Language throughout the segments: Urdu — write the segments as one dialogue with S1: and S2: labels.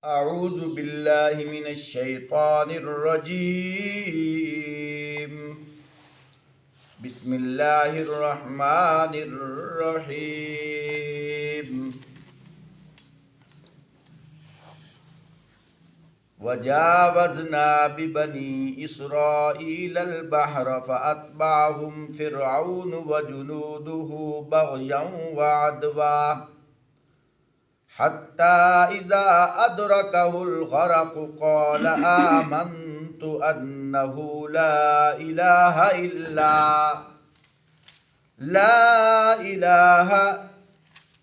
S1: اعوذ باللہ من الشیطان الرجیم بسم اللہ الرحمن الرحیم وجاوزنا ببنی اسرائیل البحر فاتبعهم فرعون وجنوده بغیا وعدوا حتى إذا أدركه الغرق قال آمنت أنه لا إله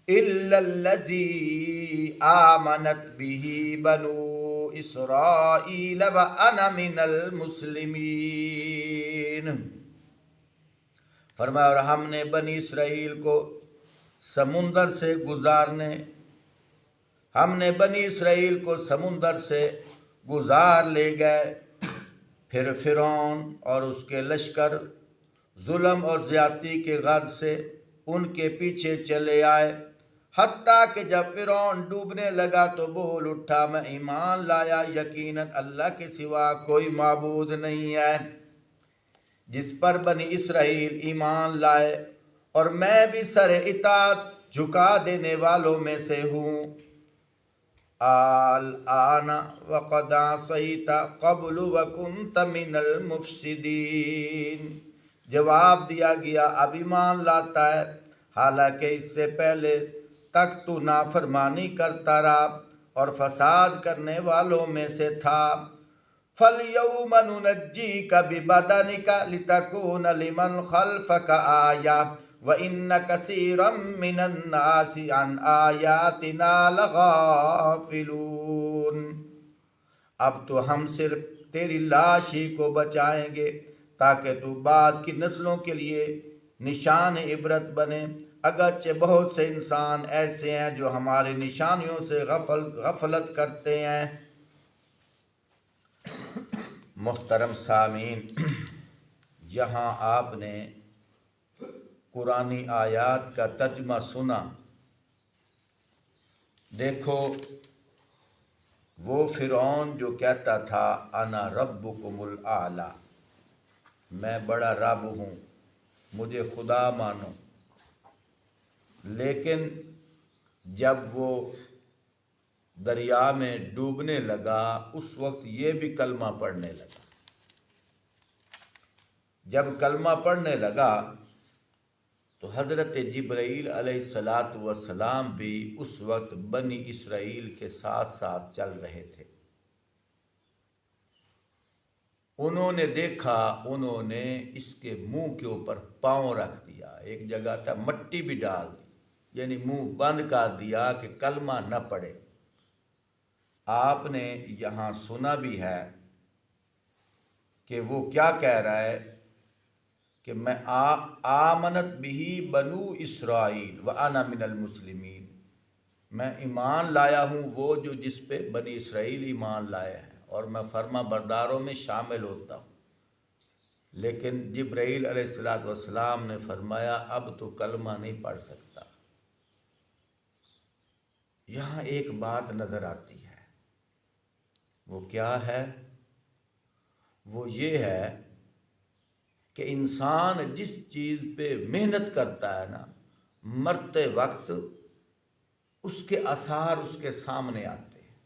S1: إلا الذي آمنت به بنو إسرائيل وأنا من المسلمين۔ فرمایا اور ہم نے بنی اسرائیل کو سمندر سے گزار لے گئے، پھر فرعون اور اس کے لشکر ظلم اور زیادتی کے غرض سے ان کے پیچھے چلے آئے، حتیٰ کہ جب فرعون ڈوبنے لگا تو بول اٹھا میں ایمان لایا، یقیناً اللہ کے سوا کوئی معبود نہیں ہے جس پر بنی اسرائیل ایمان لائے، اور میں بھی سر اطاعت جھکا دینے والوں میں سے ہوں۔ الآن وقد عصیت قبل وکنت من المفسدین، جواب دیا گیا اب ایمان لاتا ہے حالانکہ اس سے پہلے تک تو نافرمانی کرتا رہا اور فساد کرنے والوں میں سے تھا۔ فَالْيَوْمَ نُنَجِّيكَ بِبَدَنِكَ لِتَكُونَ لِمَنْ خَلْفَكَ آیَةً وَإِنَّ كَثِيرًا مِّنَ النَّاسِ عَنْ آیَاتِنَا لَغَافِلُونَ۔ اب تو ہم صرف تیری لاش ہی کو بچائیں گے تاکہ تو بعد کی نسلوں کے لیے نشان عبرت بنے، اگرچہ بہت سے انسان ایسے ہیں جو ہماری نشانیوں سے غفلت کرتے ہیں۔ محترم سامعین، یہاں آپ نے قرآنی آیات کا ترجمہ سنا۔ دیکھو، وہ فرعون جو کہتا تھا انا ربکم الاعلی، میں بڑا رب ہوں، مجھے خدا مانو، لیکن جب وہ دریا میں ڈوبنے لگا اس وقت یہ بھی کلمہ پڑھنے لگا۔ جب کلمہ پڑھنے لگا تو حضرت جبرائیل علیہ السلام بھی اس وقت بنی اسرائیل کے ساتھ ساتھ چل رہے تھے۔ انہوں نے دیکھا، انہوں نے اس کے منہ کے اوپر پاؤں رکھ دیا، ایک جگہ تھا مٹی بھی ڈال دی، یعنی منہ بند کر دیا کہ کلمہ نہ پڑھے۔ آپ نے یہاں سنا بھی ہے کہ وہ کیا کہہ رہا ہے کہ میں آمنت بھی بنو اسرائیل وانا من المسلمین، میں ایمان لایا ہوں وہ جو جس پہ بنی اسرائیل ایمان لائے ہیں، اور میں فرما برداروں میں شامل ہوتا ہوں۔ لیکن جبرائیل علیہ السلام نے فرمایا اب تو کلمہ نہیں پڑھ سکتا۔ یہاں ایک بات نظر آتی ہے، وہ کیا ہے؟ وہ یہ ہے کہ انسان جس چیز پہ محنت کرتا ہے نا، مرتے وقت اس کے آثار اس کے سامنے آتے ہیں۔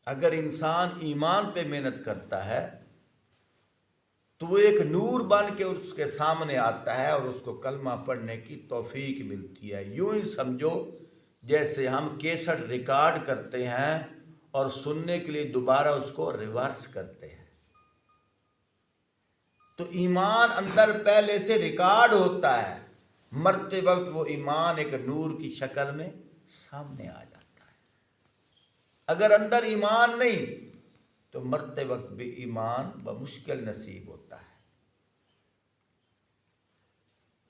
S1: اگر انسان ایمان پہ محنت کرتا ہے تو وہ ایک نور بن کے اس کے سامنے آتا ہے اور اس کو کلمہ پڑھنے کی توفیق ملتی ہے۔ یوں ہی سمجھو جیسے ہم کیسٹ ریکارڈ کرتے ہیں اور سننے کے لیے دوبارہ اس کو ریورس کرتے ہیں، تو ایمان اندر پہلے سے ریکارڈ ہوتا ہے، مرتے وقت وہ ایمان ایک نور کی شکل میں سامنے آ جاتا ہے۔ اگر اندر ایمان نہیں تو مرتے وقت بھی ایمان بمشکل نصیب ہوتا ہے۔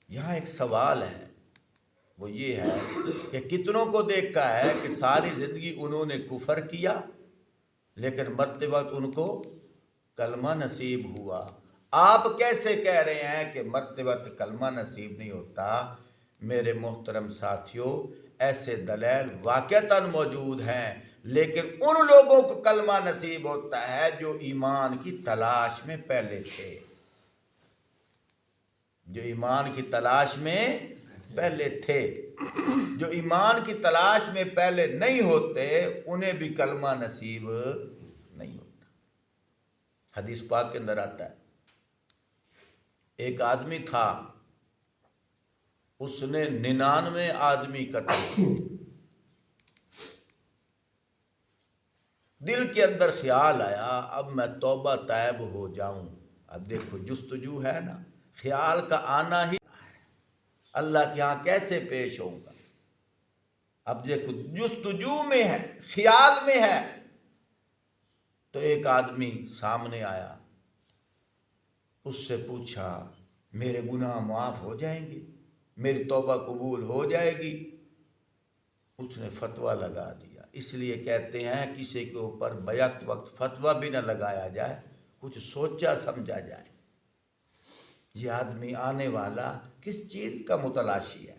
S1: یہاں ایک سوال ہے، وہ یہ ہے کہ کتنوں کو دیکھا ہے کہ ساری زندگی انہوں نے کفر کیا لیکن مرتے وقت ان کو کلمہ نصیب ہوا۔ آپ کیسے کہہ رہے ہیں کہ مرتے وقت کلمہ نصیب نہیں ہوتا؟ میرے محترم ساتھیوں، ایسے دلائل واقعتاً موجود ہیں، لیکن ان لوگوں کو کلمہ نصیب ہوتا ہے جو ایمان کی تلاش میں پہلے تھے، جو ایمان کی تلاش میں پہلے تھے۔ جو ایمان کی تلاش میں پہلے نہیں ہوتے انہیں بھی کلمہ نصیب نہیں ہوتا۔ حدیث پاک کے اندر آتا ہے ایک آدمی تھا، اس نے 99 آدمی قتل کیے۔ دل کے اندر خیال آیا اب میں توبہ طائب ہو جاؤں۔ اب دیکھو جستجو ہے نا، خیال کا آنا ہی اللہ کے ہاں کیسے پیش ہوں گا۔ اب دیکھو جستجو میں ہے، خیال میں ہے، تو ایک آدمی سامنے آیا، اس سے پوچھا میرے گناہ معاف ہو جائیں گے، میری توبہ قبول ہو جائے گی؟ اس نے فتویٰ لگا دیا۔ اس لیے کہتے ہیں کسی کے اوپر بیک وقت فتویٰ بھی نہ لگایا جائے، کچھ سوچا سمجھا جائے یہ آدمی آنے والا کس چیز کا متلاشی ہے۔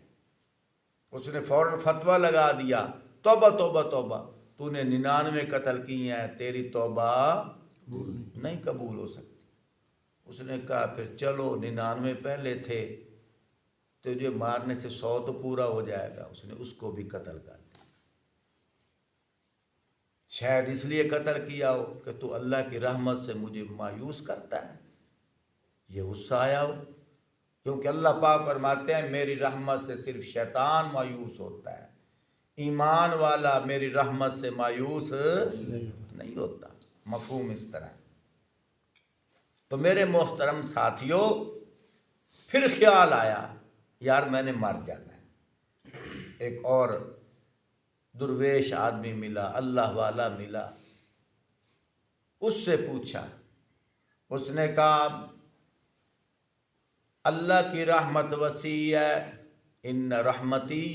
S1: اس نے فوراً فتویٰ لگا دیا، توبہ توبہ توبہ، تو نے 99 قتل کیے ہیں، تیری توبہ نہیں قبول ہو سکتی۔ اس نے کہا پھر چلو 99 پہلے تھے، تجھے مارنے سے 100 تو پورا ہو جائے گا۔ اس نے اس کو بھی قتل کر دیا۔ شاید اس لیے قتل کیا ہو کہ تو اللہ کی رحمت سے مجھے مایوس کرتا ہے، یہ غصہ آیا ہو، کیونکہ اللہ پاک فرماتے ہیں میری رحمت سے صرف شیطان مایوس ہوتا ہے، ایمان والا میری رحمت سے مایوس نہیں ہوتا۔ مفہوم اس طرح ہے۔ تو میرے محترم ساتھیوں، پھر خیال آیا یار میں نے مر جانا ہے۔ ایک اور درویش آدمی ملا، اللہ والا ملا، اس سے پوچھا، اس نے کہا اللہ کی رحمت وسیع ہے، ان رحمتی،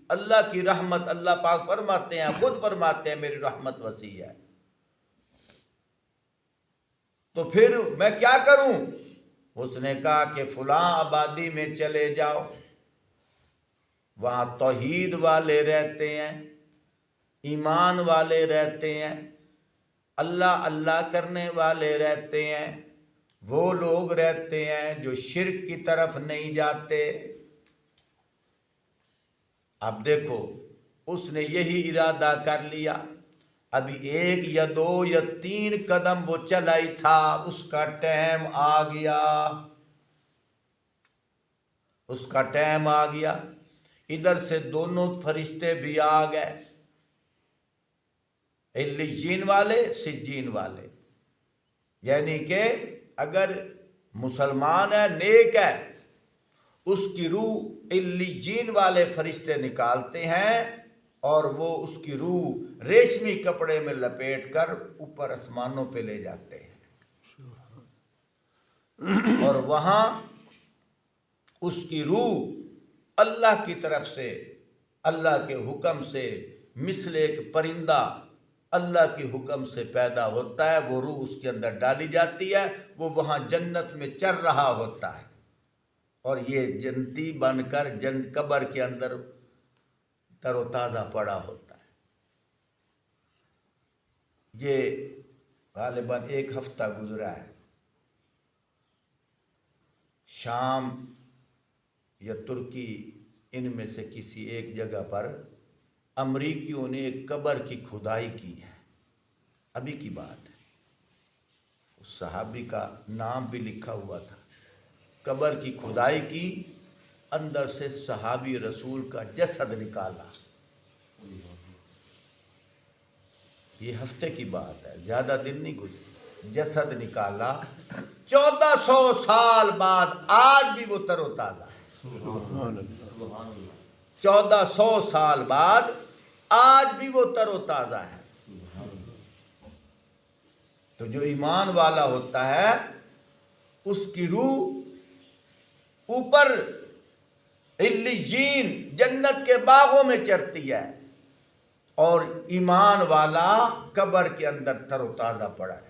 S1: اللہ کی رحمت، اللہ پاک فرماتے ہیں، خود فرماتے ہیں میری رحمت وسیع ہے، تو پھر میں کیا کروں؟ اس نے کہا کہ فلاں آبادی میں چلے جاؤ، وہاں توحید والے رہتے ہیں، ایمان والے رہتے ہیں، اللہ اللہ کرنے والے رہتے ہیں، وہ لوگ رہتے ہیں جو شرک کی طرف نہیں جاتے۔ اب دیکھو اس نے یہی ارادہ کر لیا، ابھی 1 یا 2 یا 3 قدم وہ چلا ہی تھا، اس کا ٹائم آ گیا، اس کا ٹائم آ گیا۔ ادھر سے دونوں فرشتے بھی آ گئے، علیین والے سجین والے، یعنی کہ اگر مسلمان ہے، نیک ہے، اس کی روح علیین والے فرشتے نکالتے ہیں اور وہ اس کی روح ریشمی کپڑے میں لپیٹ کر اوپر آسمانوں پہ لے جاتے ہیں، اور وہاں اس کی روح اللہ کی طرف سے، اللہ کے حکم سے، مثل ایک پرندہ اللہ کے حکم سے پیدا ہوتا ہے، وہ روح اس کے اندر ڈالی جاتی ہے، وہ وہاں جنت میں چر رہا ہوتا ہے، اور یہ جنتی بن کر قبر کے اندر تر و تازہ پڑا ہوتا ہے۔ یہ غالباً 1 ہفتہ گزرا ہے، شام یا ترکی ان میں سے کسی ایک جگہ پر امریکیوں نے ایک قبر کی کھدائی کی ہے، ابھی کی بات ہے، اس صحابی کا نام بھی لکھا ہوا تھا، قبر کی کھدائی کی، اندر سے صحابی رسول کا جسد نکالا، یہ ہفتے کی بات ہے، زیادہ دن نہیں گزرے، جسد نکالا، 1400 سال بعد آج بھی وہ تر و تازہ ہے، 1400 سال بعد آج بھی وہ تر و تازہ ہے۔ تو جو ایمان والا ہوتا ہے اس کی روح اوپر علیین جنت کے باغوں میں چرتی ہے، اور ایمان والا قبر کے اندر تر و تازہ پڑا ہے۔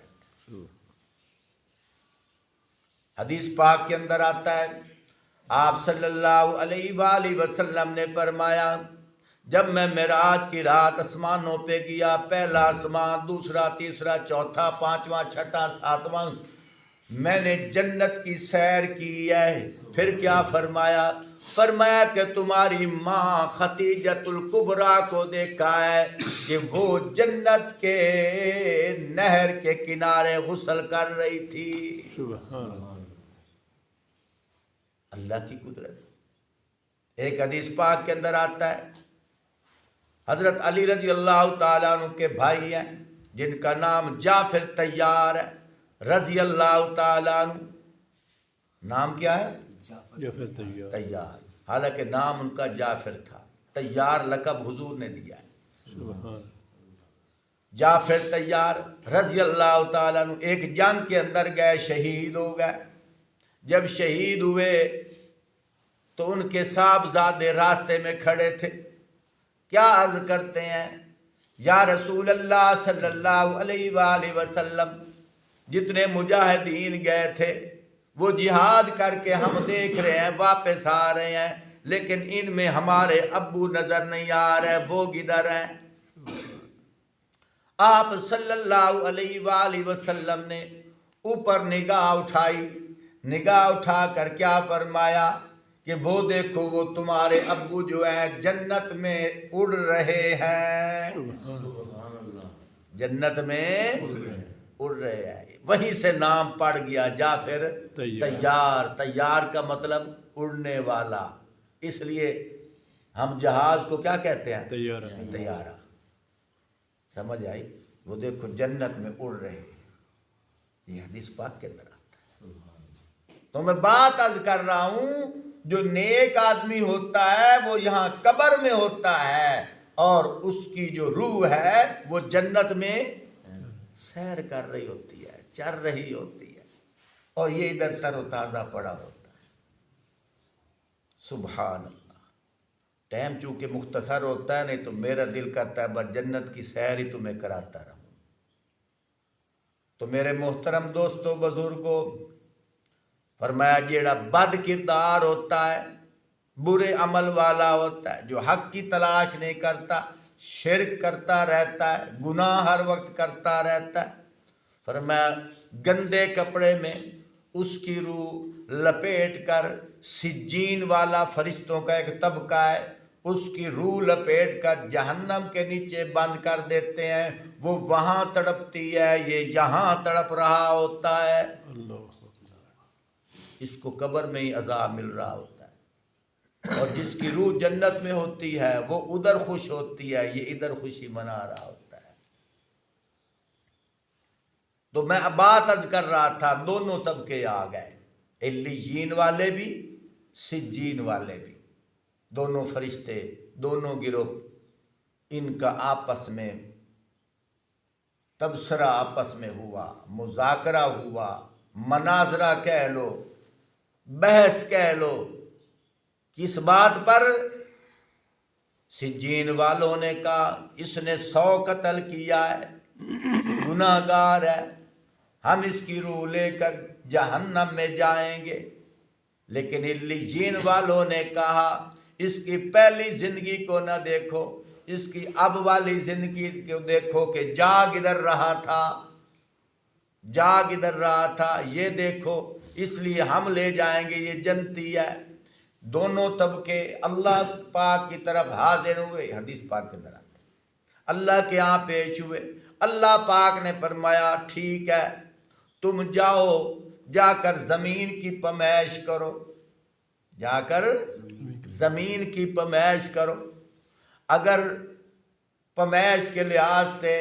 S1: حدیث پاک کے اندر آتا ہے، آپ صلی اللہ علیہ وآلہ وسلم نے فرمایا جب میں معراج کی رات آسمانوں پہ گیا، پہلا آسمان، دوسرا، تیسرا، چوتھا، پانچواں، چھٹا، ساتواں، میں نے جنت کی سیر کی ہے۔ پھر کیا فرمایا؟ فرمایا کہ تمہاری ماں خدیجۃ الکبریٰ کو دیکھا ہے کہ وہ جنت کے نہر کے کنارے غسل کر رہی تھی۔ اللہ کی قدرت۔ ایک حدیث پاک کے اندر آتا ہے، حضرت علی رضی اللہ تعالیٰ عنہ کے بھائی ہیں جن کا نام جعفر طیار ہے رضی اللہ تعالیٰ عنہ۔ نام کیا ہے؟
S2: جعفر
S1: طیار۔ حالانکہ نام ان کا جعفر تھا، طیار لقب حضور نے دیا ہے۔
S2: سبحان
S1: جعفر طیار رضی اللہ تعالیٰ عنہ ایک جنگ کے اندر گئے، شہید ہو گئے۔ جب شہید ہوئے تو ان کے صاحبزادے راستے میں کھڑے تھے، کیا عرض کرتے ہیں؟ یا رسول اللہ صلی اللہ علیہ وآلہ وسلم، جتنے مجاہدین گئے تھے وہ جہاد کر کے ہم دیکھ رہے ہیں واپس آ رہے ہیں، لیکن ان میں ہمارے ابو نظر نہیں آ رہے، وہ کدھر ہیں؟ آپ صلی اللہ علیہ وآلہ وسلم نے اوپر نگاہ اٹھائی، نگاہ اٹھا کر کیا فرمایا کہ وہ دیکھو وہ تمہارے ابو جو ہیں جنت میں اڑ رہے ہیں۔ جنت میں اڑ رہے ہیں۔ وہیں سے نام پڑ گیا جعفر طیار۔ طیار کا مطلب اڑنے والا، اس لیے ہم جہاز کو کیا کہتے ہیں؟ طیارہ۔ سمجھ آئی؟ وہ دیکھو جنت میں اڑ رہے ہیں، یہ حدیث پاک کے اندر آتا ہے۔ تو میں بات عرض کر رہا ہوں، جو نیک آدمی ہوتا ہے وہ یہاں قبر میں ہوتا ہے، اور اس کی جو روح ہے وہ جنت میں سیر کر رہی ہوتی ہے، چر رہی ہوتی ہے، اور یہ ادھر تر و تازہ پڑا ہوتا ہے۔ سبحان اللہ۔ ٹائم چونکہ مختصر ہوتا ہے، نہیں تو میرا دل کرتا ہے بس جنت کی سیر ہی تمہیں کراتا رہوں۔ تو میرے محترم دوستو، بزرگوں، فرمایا جیڑا بد کردار ہوتا ہے، برے عمل والا ہوتا ہے، جو حق کی تلاش نہیں کرتا، شرک کرتا رہتا ہے، گناہ ہر وقت کرتا رہتا ہے، فرمایا گندے کپڑے میں اس کی روح لپیٹ کر، سجین والا فرشتوں کا ایک طبقہ ہے، اس کی روح لپیٹ کر جہنم کے نیچے بند کر دیتے ہیں، وہ وہاں تڑپتی ہے، یہ یہاں تڑپ رہا ہوتا ہے۔ اس کو قبر میں ہی عذاب مل رہا ہوتا ہے، اور جس کی روح جنت میں ہوتی ہے وہ ادھر خوش ہوتی ہے، یہ ادھر خوشی منا رہا ہوتا ہے۔ تو میں بات عرض کر رہا تھا، دونوں طبقے آ گئے، علیین والے بھی، سجین والے بھی، دونوں فرشتے، دونوں گروہ، ان کا آپس میں تبصرہ آپس میں ہوا، مذاکرہ ہوا، مناظرہ کہہ لو، بحث کہہ لو۔ کس بات پر؟ سجین والوں نے کہا اس نے 100 قتل کیا ہے، گناہ گار ہے، ہم اس کی روح لے کر جہنم میں جائیں گے۔ لیکن علیین والوں نے کہا اس کی پہلی زندگی کو نہ دیکھو، اس کی اب والی زندگی کو دیکھو کہ جاگ ادھر رہا تھا، جاگ ادھر رہا تھا، یہ دیکھو، اس لیے ہم لے جائیں گے، یہ جنتی ہے۔ دونوں طبقے اللہ پاک کی طرف حاضر ہوئے، حدیث پاک کے اندر آتا ہے، اللہ کے ہاں پیش ہوئے۔ اللہ پاک نے فرمایا ٹھیک ہے، تم جاؤ، جا کر زمین کی پمائش کرو، جا کر زمین کی پمائش کرو۔ اگر پمائش کے لحاظ سے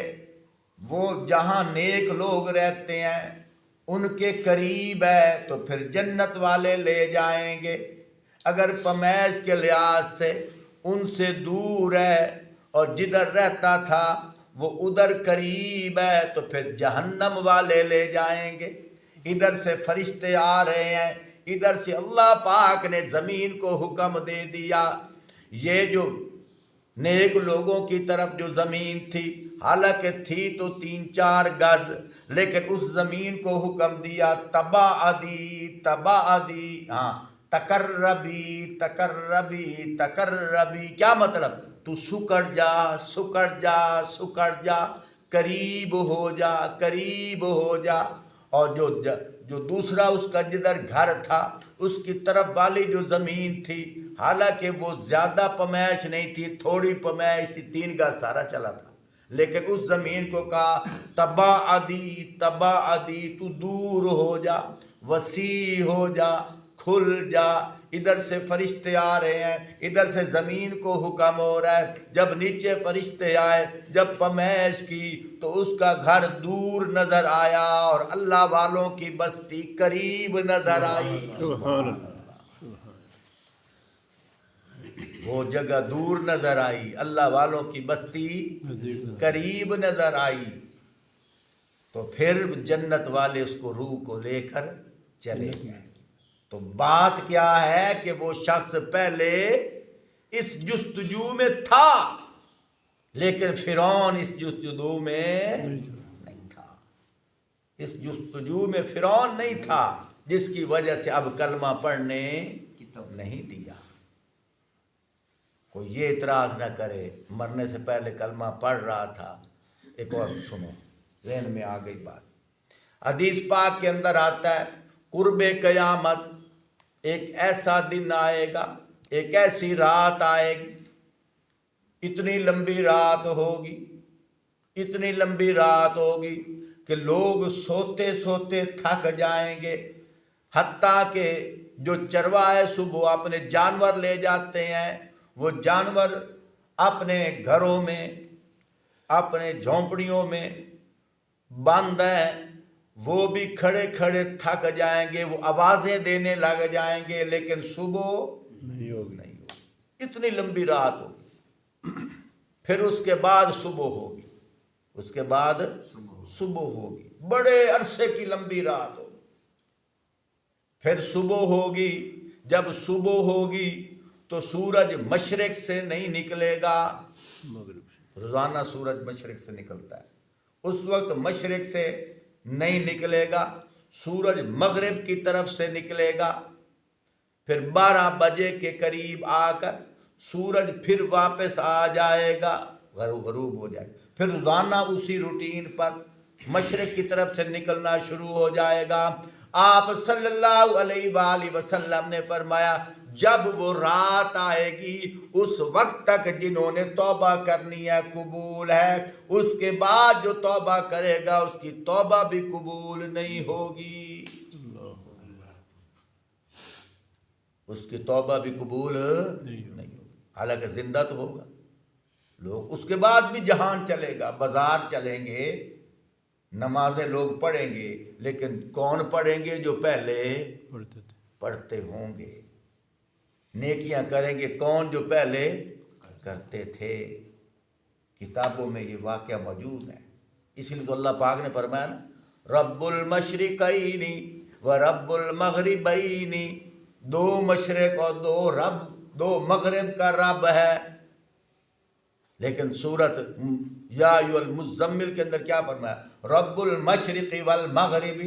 S1: وہ جہاں نیک لوگ رہتے ہیں ان کے قریب ہے تو پھر جنت والے لے جائیں گے، اگر پمائش کے لحاظ سے ان سے دور ہے اور جدھر رہتا تھا وہ ادھر قریب ہے تو پھر جہنم والے لے جائیں گے۔ ادھر سے فرشتے آ رہے ہیں، ادھر سے اللہ پاک نے زمین کو حکم دے دیا، یہ جو نیک لوگوں کی طرف جو زمین تھی، حالانکہ تھی تو 3-4 گز، لیکن اس زمین کو حکم دیا تباعدی تباعدی، ہاں، تقربی تقربی تقربی۔ کیا مطلب؟ تو سکڑ جا قریب ہو جا. اور جو دوسرا اس کا جدھر گھر تھا اس کی طرف والی جو زمین تھی حالانکہ وہ زیادہ پمیش نہیں تھی، تھوڑی پمیش تھی، 3 گز سارا چلا تھا، لیکن اس زمین کو کہا تباعدی تو دور ہو جا، وسیع ہو جا، کھل جا. ادھر سے فرشتے آ رہے ہیں، ادھر سے زمین کو حکم ہو رہا ہے. جب نیچے فرشتے آئے، جب پمیش کی تو اس کا گھر دور نظر آیا اور اللہ والوں کی بستی قریب نظر آئی.
S2: سبحان اللہ.
S1: وہ جگہ دور نظر آئی، اللہ والوں کی بستی قریب نظر آئی. تو پھر جنت والے اس کو روح کو لے کر چلے گئے. تو بات کیا ہے کہ وہ شخص پہلے اس جستجو میں تھا، لیکن فرعون اس جستجو میں نہیں تھا. اس جستجو میں فرعون نہیں تھا، جس کی وجہ سے اب کلمہ پڑھنے نہیں دیا. کوئی یہ اعتراض نہ کرے مرنے سے پہلے کلمہ پڑھ رہا تھا. ایک اور سنو، ذہن میں آ گئی بات. حدیث پاک کے اندر آتا ہے قرب قیامت ایک ایسا دن آئے گا، ایک ایسی رات آئے گی، اتنی لمبی رات ہوگی، اتنی لمبی رات ہوگی کہ لوگ سوتے سوتے تھک جائیں گے. حتیٰ کہ جو چرواہے صبح اپنے جانور لے جاتے ہیں، وہ جانور اپنے گھروں میں، اپنے جھونپڑیوں میں بند ہیں، وہ بھی کھڑے کھڑے تھک جائیں گے، وہ آوازیں دینے لگ جائیں گے، لیکن صبح نہیں ہوگی. اتنی لمبی رات ہوگی. پھر اس کے بعد صبح ہوگی، اس کے بعد صبح ہوگی، بڑے عرصے کی لمبی رات ہوگی. پھر صبح ہوگی. جب صبح ہوگی تو سورج مشرق سے نہیں نکلے گا. روزانہ سورج مشرق سے نکلتا ہے، اس وقت مشرق سے نہیں نکلے گا، سورج مغرب کی طرف سے نکلے گا. پھر 12 بجے کے قریب آ کر سورج پھر واپس آ جائے گا، غروب ہو جائے گا. پھر روزانہ اسی روٹین پر مشرق کی طرف سے نکلنا شروع ہو جائے گا. آپ صلی اللہ علیہ وآلہ وسلم نے فرمایا جب وہ رات آئے گی اس وقت تک جنہوں نے توبہ کرنی ہے قبول ہے، اس کے بعد جو توبہ کرے گا اس کی توبہ بھی قبول نہیں ہوگی، اس کی توبہ بھی قبول نہیں ہوگی. حالانکہ زندہ تو ہوگا. لوگ اس کے بعد بھی جہان چلے گا، بازار چلیں گے، نمازیں لوگ پڑھیں گے، لیکن کون پڑھیں گے؟ جو پہلے پڑھتے ہوں گے. نیکیاں کریں گے کون؟ جو پہلے کرتے تھے. کتابوں میں یہ واقعہ موجود ہے. اس لیے تو اللہ پاک نے فرمایا نا رب المشرقین و رب المغربین، 2 مشرق اور 2 رب، 2 مغرب کا رب ہے. لیکن سورت یا ایھا المزمل کے اندر کیا فرمایا؟ رب المشرق والمغرب.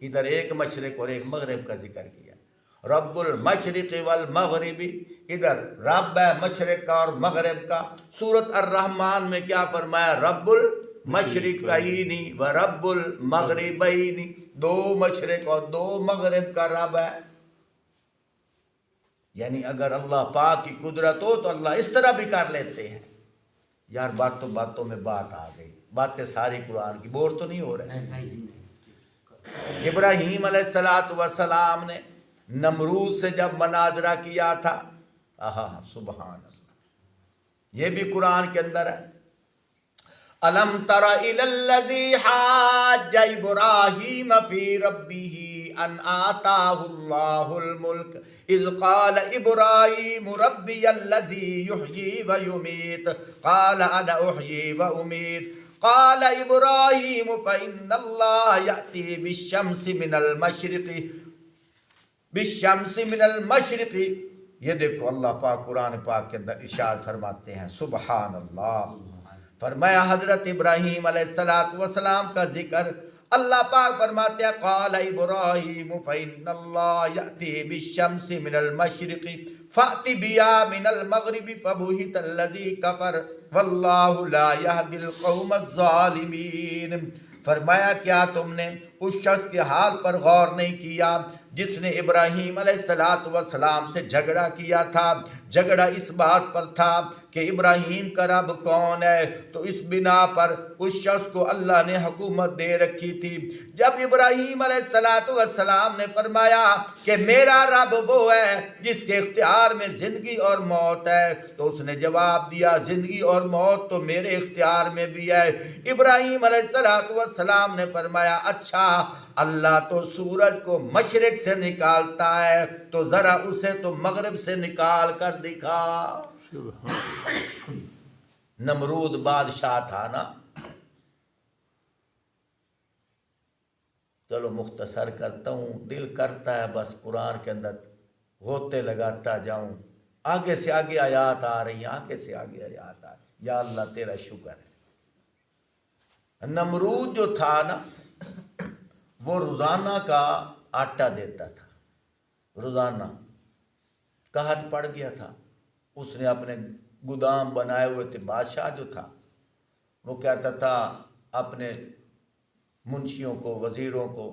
S1: ادھر ایک مشرق اور ایک مغرب کا ذکر کیا. رب المشرق والمغرب، ادھر رب ہے مشرق کا اور مغرب کا. سورت الرحمن میں کیا فرمایا؟ رب المشرقین و رب المغربین، 2 مشرق اور 2 مغرب کا رب ہے. یعنی اگر اللہ پاک کی قدرت ہو تو اللہ اس طرح بھی کر لیتے ہیں. یار باتوں میں بات آ گئی، باتیں ساری قرآن کی بور تو نہیں ہو رہے. ابراہیم علیہ السلام نے نمرود سے جب مناظرہ کیا تھا، سبحان اللہ، یہ بھی قرآن کے اندر ہے. الم تر الی الذی حاج ابراہیم فی ربہ ان آتاہ اللہ الملک اذ قال ابراہیم ربی الذی یحیی و یمیت قال انا احیی و امیت قال ابراہیم فإن اللہ یأتی بالشمس من المشرق. یہ دیکھو اللہ پاک قرآن پاک کے اندر ارشاد فرماتے ہیں، سبحان اللہ. فرمایا حضرت ابراہیم علیہ السلام کا ذکر اللہ پاک فرماتے ہیں قال ابراہیم فإن اللہ یأتی بالشمس من المشرق فأت بها من المغرب فبہت الذی کفر واللہ لا یہدی القوم الظالمین۔ فرمایا کیا تم نے اس شخص کے حال پر غور نہیں کیا جس نے ابراہیم علیہ السلام سے جھگڑا کیا تھا؟ جھگڑا اس بات پر تھا کہ ابراہیم کا رب کون ہے، تو اس بنا پر اس شخص کو اللہ نے حکومت دے رکھی تھی۔ جب ابراہیم علیہ السلام نے فرمایا کہ میرا رب وہ ہے جس کے اختیار میں زندگی اور موت ہے، تو اس نے جواب دیا زندگی اور موت تو میرے اختیار میں بھی ہے۔ ابراہیم علیہ السلام نے فرمایا اچھا اللہ تو سورج کو مشرق سے نکالتا ہے، تو ذرا اسے تو مغرب سے نکال کر دکھا۔ نمرود بادشاہ تھا نا، چلو مختصر کرتا ہوں، دل کرتا ہے بس قرآن کے اندر غوطے لگاتا جاؤں، آگے سے آگے آیات آ رہی ہیں، آگے سے آگے آیات آ رہی ہیں۔ یا اللہ تیرا شکر ہے۔ نمرود جو تھا نا وہ روزانہ کا آٹا دیتا تھا، روزانہ قحط پڑ گیا تھا، اس نے اپنے گودام بنائے ہوئے تھے۔ بادشاہ جو تھا وہ کہتا تھا اپنے منشیوں کو، وزیروں کو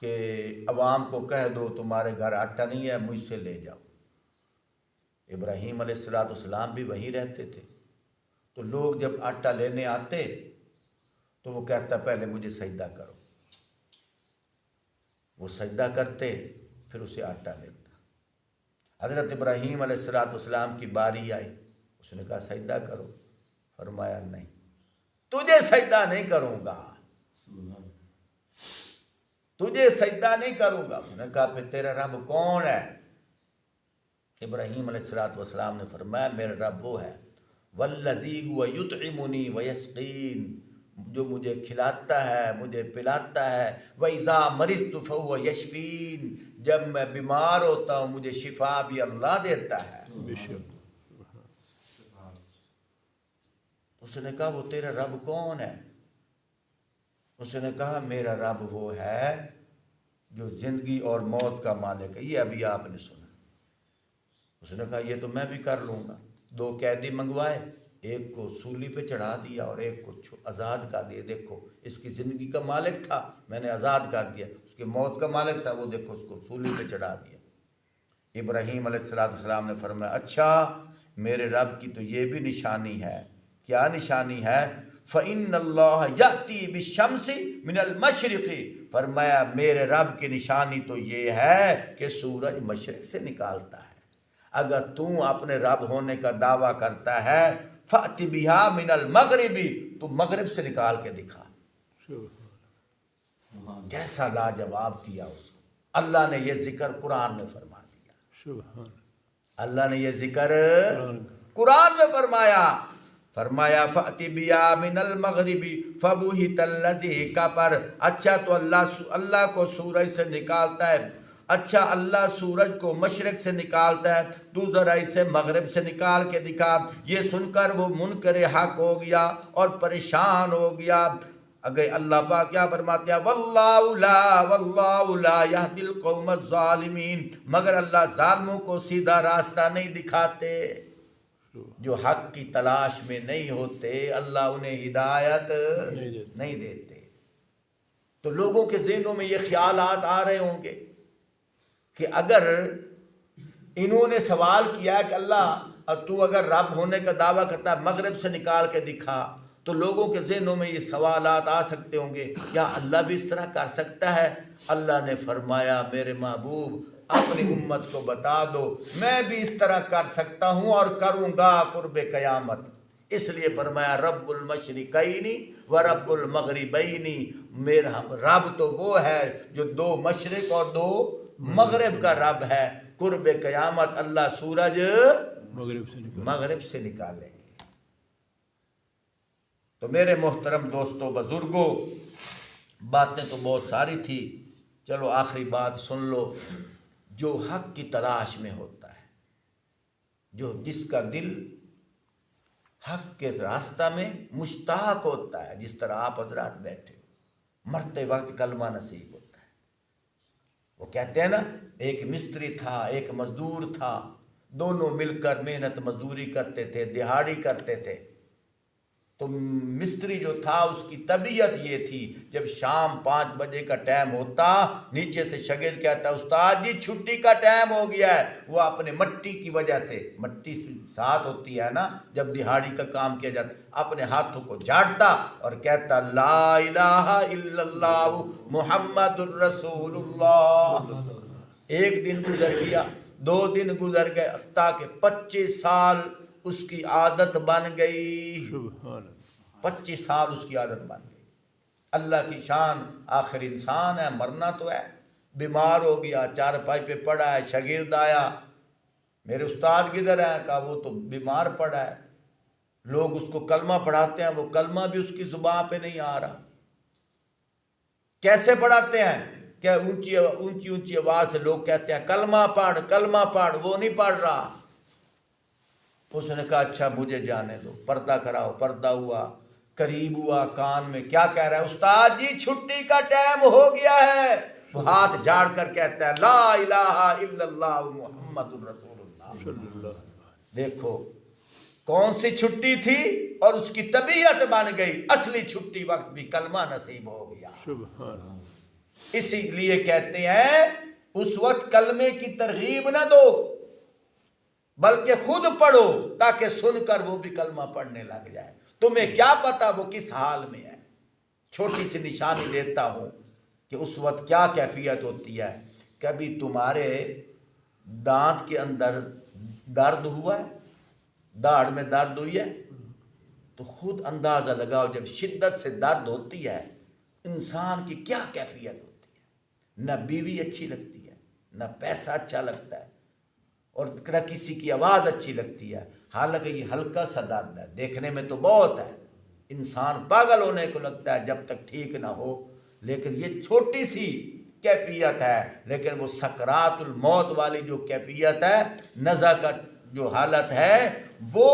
S1: کہ عوام کو کہہ دو تمہارے گھر آٹا نہیں ہے، مجھ سے لے جاؤ۔ ابراہیم علیہ السلام بھی وہیں رہتے تھے، تو لوگ جب آٹا لینے آتے تو وہ کہتا پہلے مجھے سجدہ کرو، وہ سجدہ کرتے پھر اسے آٹا ملتا۔ حضرت ابراہیم علیہ السلام کی باری آئی، اس نے کہا سجدہ کرو، فرمایا نہیں تجھے سجدہ نہیں کروں گا، تجھے سجدہ نہیں کروں گا۔ اس نے کہا پھر تیرا رب کون ہے؟ ابراہیم علیہ السلام نے فرمایا میرا رب وہ ہے والذی هو یطعمنی ویسقین، جو مجھے کھلاتا ہے، مجھے پلاتا ہے، وَإِذَا مَرِضْتُ فَهُوَ يَشْفِينِ، جب میں بیمار ہوتا ہوں مجھے شفا بھی اللہ دیتا ہے۔ اس نے کہا وہ تیرا رب کون ہے؟ اس نے کہا میرا رب وہ ہے جو زندگی اور موت کا مالک ہے۔ یہ ابھی آپ نے سنا۔ اس نے کہا یہ تو میں بھی کر لوں گا۔ 2 قیدی منگوائے، ایک کو سولی پہ چڑھا دیا اور ایک کو آزاد کر دیا۔ دیکھو اس کی زندگی کا مالک تھا، میں نے آزاد کر دیا، اس کی موت کا مالک تھا، وہ دیکھو اس کو سولی پہ چڑھا دیا۔ ابراہیم علیہ السلام نے فرمایا اچھا میرے رب کی تو یہ بھی نشانی ہے۔ کیا نشانی ہے؟ فَإِنَّ اللَّهَ يَأْتِي بِالشَّمْسِ مِنَ الْمَشْرِقِ، فرمایا میرے رب کی نشانی تو یہ ہے کہ سورج مشرق سے نکالتا ہے۔ اگر تو اپنے رب ہونے کا دعویٰ کرتا ہے فَأْتِ بِهَا مِنَ الْمَغْرِبِ، تو مغرب سے نکال کے دکھا۔ کیسا لاجواب کیا اس کو۔ اللہ نے یہ ذکر قرآن میں فرما دیا، اللہ نے یہ ذکر قرآن میں فرمایا۔ فرمایا فَأْتِ بِهَا مِنَ الْمَغْرِبِ فَبُهِتَ الَّذِي كَفَرَ، اچھا تو اللہ کو سورج سے نکالتا ہے، اچھا اللہ سورج کو مشرق سے نکالتا ہے، تو ذرا اسے مغرب سے نکال کے دکھا۔ یہ سن کر وہ منکر حق ہو گیا اور پریشان ہو گیا۔ اگر اللہ پاک کیا فرماتے ہیں واللہ لا یہدی القوم الظالمین، مگر اللہ ظالموں کو سیدھا راستہ نہیں دکھاتے۔ جو حق کی تلاش میں نہیں ہوتے اللہ انہیں ہدایت نہیں دیتے۔ تو لوگوں کے ذہنوں میں یہ خیالات آ رہے ہوں گے کہ اگر انہوں نے سوال کیا کہ اللہ تو اگر رب ہونے کا دعویٰ کرتا ہے مغرب سے نکال کے دکھا، تو لوگوں کے ذہنوں میں یہ سوالات آ سکتے ہوں گے کیا اللہ بھی اس طرح کر سکتا ہے؟ اللہ نے فرمایا میرے محبوب اپنی امت کو بتا دو میں بھی اس طرح کر سکتا ہوں اور کروں گا قرب قیامت۔ اس لیے فرمایا رب المشرقین و رب المغربین، میرا رب تو وہ ہے جو 2 مشرق اور 2 مغرب کا رب ہے۔ قرب قیامت اللہ سورج مغرب سے نکالیں گے۔ تو میرے محترم دوستو بزرگوں، باتیں تو بہت ساری تھی، چلو آخری بات سن لو۔ جو حق کی تلاش میں ہوتا ہے، جس کا دل حق کے راستہ میں مشتاق ہوتا ہے، جس طرح آپ حضرات بیٹھے، مرتے وقت کلمہ نصیب ہوتا ہے۔ وہ کہتے ہیں نا، ایک مستری تھا، ایک مزدور تھا، دونوں مل کر محنت مزدوری کرتے تھے، دہاڑی کرتے تھے۔ تو مستری جو تھا اس کی طبیعت یہ تھی، جب شام 5 بجے کا ٹائم ہوتا، نیچے سے شاگرد کہتا استاد جی چھٹی کا ٹائم ہو گیا ہے، وہ اپنے مٹی کی وجہ سے، مٹی ساتھ ہوتی ہے نا جب دہاڑی کا کام کیا جاتا، اپنے ہاتھوں کو جھاڑتا اور کہتا لا الہ الا اللہ محمد الرسول اللہ۔ 1 دن گزر گیا، 2 دن گزر گئے، تاکہ 25 سال اس کی عادت بن گئی۔ 25 سال اس کی عادت بن گئی۔ اللہ کی شان، آخر انسان ہے، مرنا تو ہے۔ بیمار ہو گیا، چارپائی پہ پڑا ہے، شاگرد آیا، میرے استاد کدھر ہے؟ کہا وہ تو بیمار پڑا ہے، لوگ اس کو کلمہ پڑھاتے ہیں، وہ کلمہ بھی اس کی زبان پہ نہیں آ رہا۔ کیسے پڑھاتے ہیں؟ کیا اونچی اونچی آواز سے لوگ کہتے ہیں کلمہ پڑھ کلمہ پڑھ، وہ نہیں پڑھ رہا۔ اس نے کہا اچھا مجھے جانے دو، پردہ کراؤ۔ پردہ ہوا، قریب ہوا، کان میں کیا کہہ رہا ہے؟ استاد جی چھٹی کا ٹائم ہو گیا ہے۔ وہ ہاتھ جھاڑ کر کہتا ہے لا الہ الا اللہ محمد الرسول اللہ۔ دیکھو کون سی چھٹی تھی اور اس کی طبیعت بن گئی، اصلی چھٹی وقت بھی کلمہ نصیب ہو گیا۔ اسی لیے کہتے ہیں اس وقت کلمے کی ترغیب نہ دو، بلکہ خود پڑھو تاکہ سن کر وہ بھی کلمہ پڑھنے لگ جائے۔ تمہیں کیا پتا وہ کس حال میں ہے۔ چھوٹی سی نشانی دیتا ہوں کہ اس وقت کیا کیفیت ہوتی ہے۔ کبھی تمہارے دانت کے اندر درد ہوا ہے، داڑھ میں درد ہوئی ہے، تو خود اندازہ لگاؤ جب شدت سے درد ہوتی ہے انسان کی کیا کیفیت ہوتی ہے۔ نہ بیوی اچھی لگتی ہے، نہ پیسہ اچھا لگتا ہے، اور نہ کسی کی آواز اچھی لگتی ہے۔ حالانکہ یہ ہلکا سا درد ہے، دیکھنے میں تو بہت ہے، انسان پاگل ہونے کو لگتا ہے جب تک ٹھیک نہ ہو، لیکن یہ چھوٹی سی کیفیت ہے، لیکن وہ سکرات الموت والی جو کیفیت ہے، نزع کا جو حالت ہے، وہ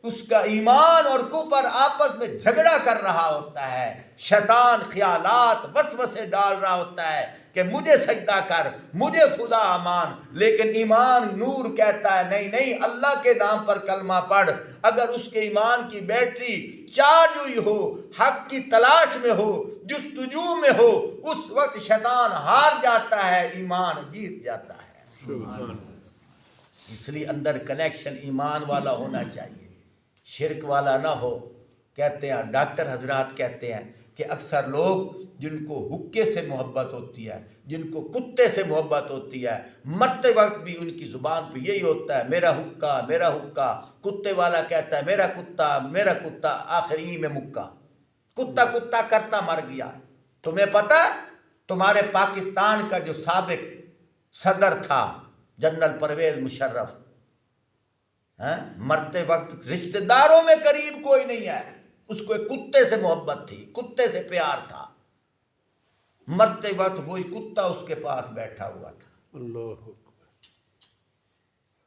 S1: اس کا ایمان اور کفر آپس میں جھگڑا کر رہا ہوتا ہے۔ شیطان خیالات وسوسے ڈال رہا ہوتا ہے کہ مجھے سجدہ کر، مجھے خدا مان، لیکن ایمان نور کہتا ہے نہیں نہیں، اللہ کے نام پر کلمہ پڑھ۔ اگر اس کے ایمان کی بیٹری چارج ہوئی ہو، حق کی تلاش میں ہو، جستجو میں ہو، اس وقت شیطان ہار جاتا ہے، ایمان جیت جاتا ہے۔ اس لیے اندر کنیکشن ایمان والا ہونا چاہیے، شرک والا نہ ہو۔ کہتے ہیں ڈاکٹر حضرات کہتے ہیں کہ اکثر لوگ جن کو حکے سے محبت ہوتی ہے، جن کو کتے سے محبت ہوتی ہے، مرتے وقت بھی ان کی زبان پہ یہی ہوتا ہے میرا حکا میرا حکا۔ کتے والا کہتا ہے میرا کتا، آخری میں مکہ، کتا کتا کرتا مر گیا۔ تمہیں پتہ تمہارے پاکستان کا جو سابق صدر تھا جنرل پرویز مشرف، مرتے وقت رشتہ داروں میں قریب کوئی نہیں ہے، اس کو ایک کتے سے محبت تھی، کتے سے پیار تھا، مرتے وقت وہی کتا اس کے پاس بیٹھا ہوا تھا۔ اللہ،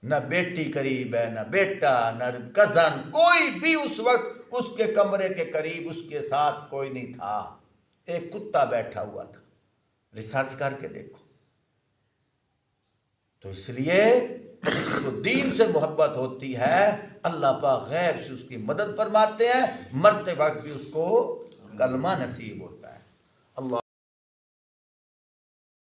S1: نہ بیٹی قریب ہے، نہ بیٹا، نہ کزن، کوئی بھی اس وقت اس کے کمرے کے قریب اس کے ساتھ کوئی نہیں تھا، ایک کتا بیٹھا ہوا تھا۔ ریسرچ کر کے دیکھو۔ تو اس لیے جس کو دین سے محبت ہوتی ہے اللہ پاک غیب سے اس کی مدد فرماتے ہیں، مرتے وقت بھی اس کو کلمہ نصیب ہوتا ہے۔